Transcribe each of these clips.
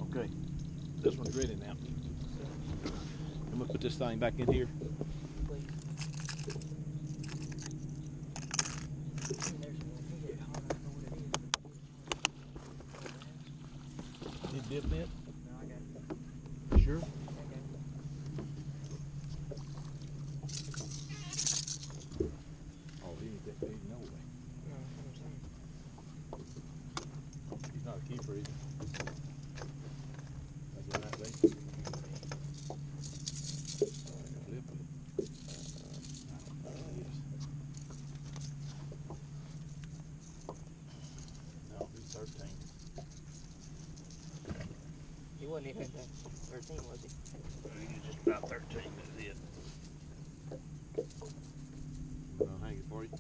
Okay, this one's ready now. I'm gonna put this thing back in here. Did dip it? No, I got it. Sure. Oh, he ain't that big, no way. No, that's what I'm saying. He's not a keeper either. That's in that way. Flip it. I don't know what it is. No, he's 13. He wasn't even 13, was he? He's just about 13, that's it. I'll hang it for you.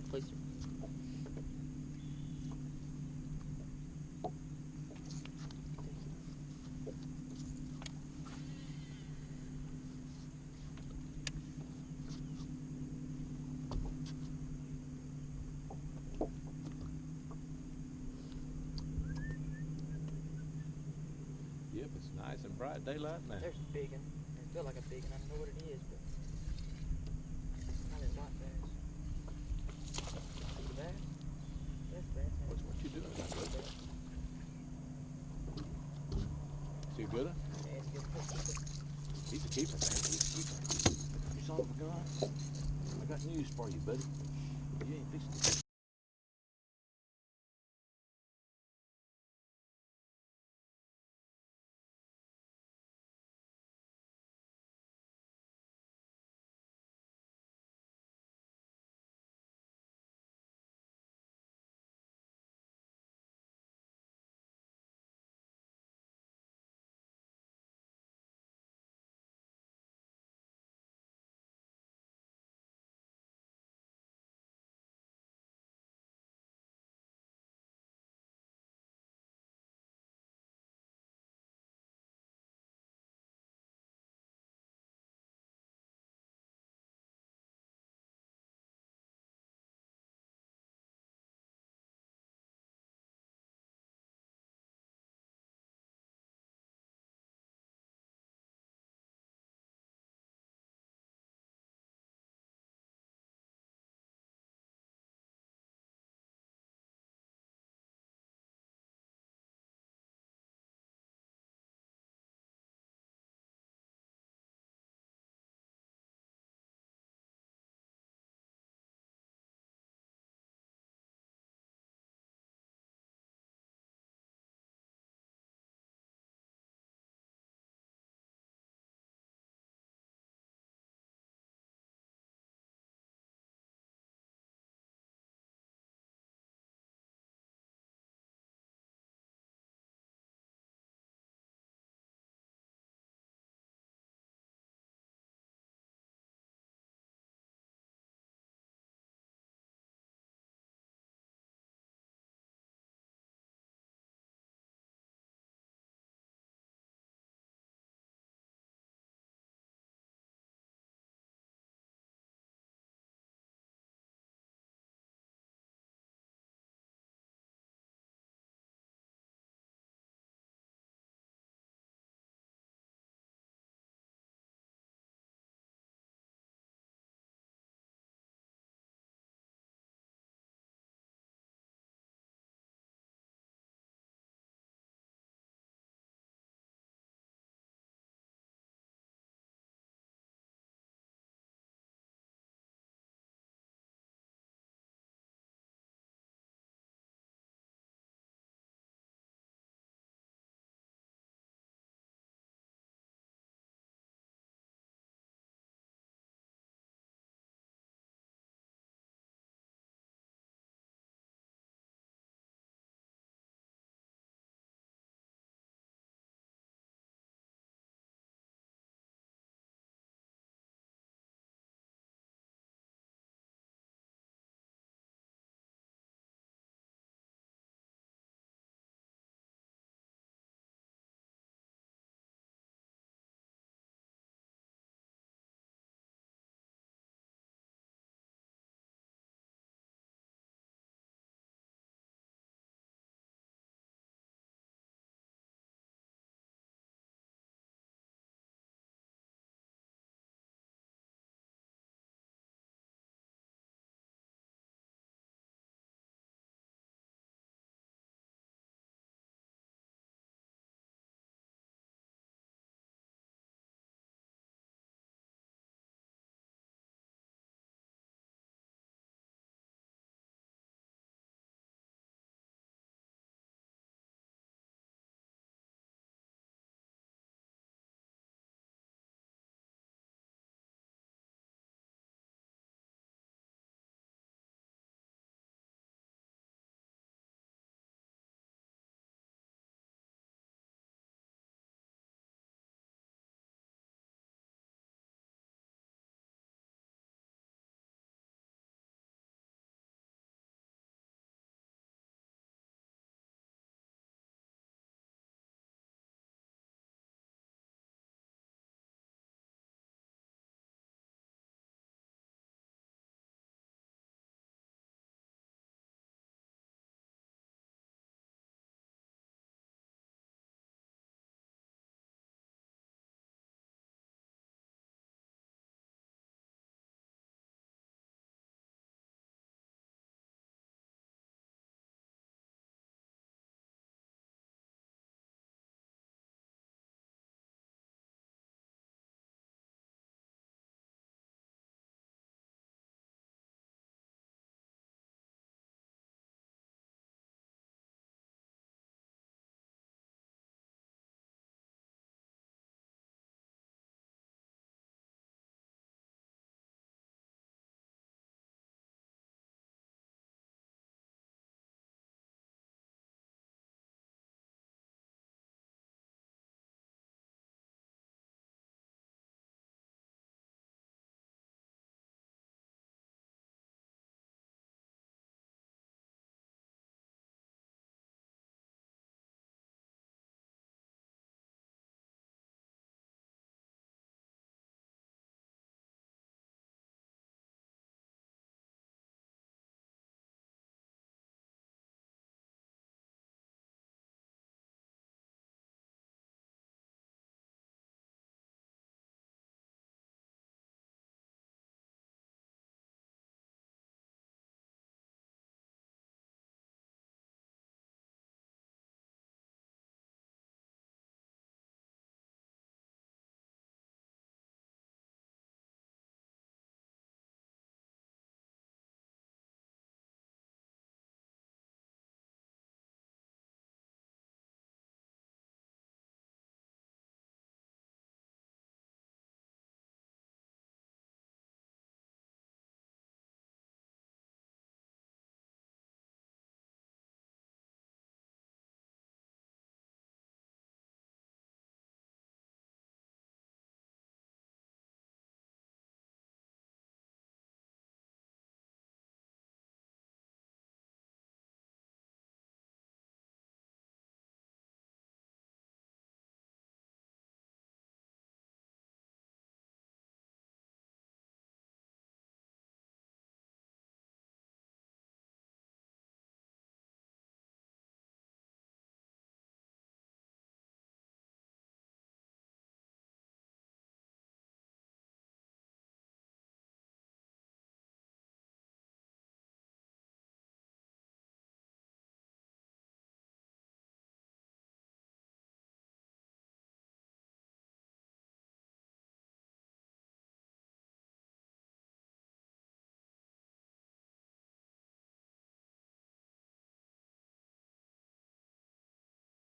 Please, sir. Yep, it's nice and bright daylight now. There's a big one. I feel like a big one. I don't know what it is, but I didn't like bass. The bass? There's bass. What you doing about that? See a good one? Yeah, it's good. He's a keeper, man. He's a keeper. You son of a gun. I got news for you, buddy. You ain't fixing to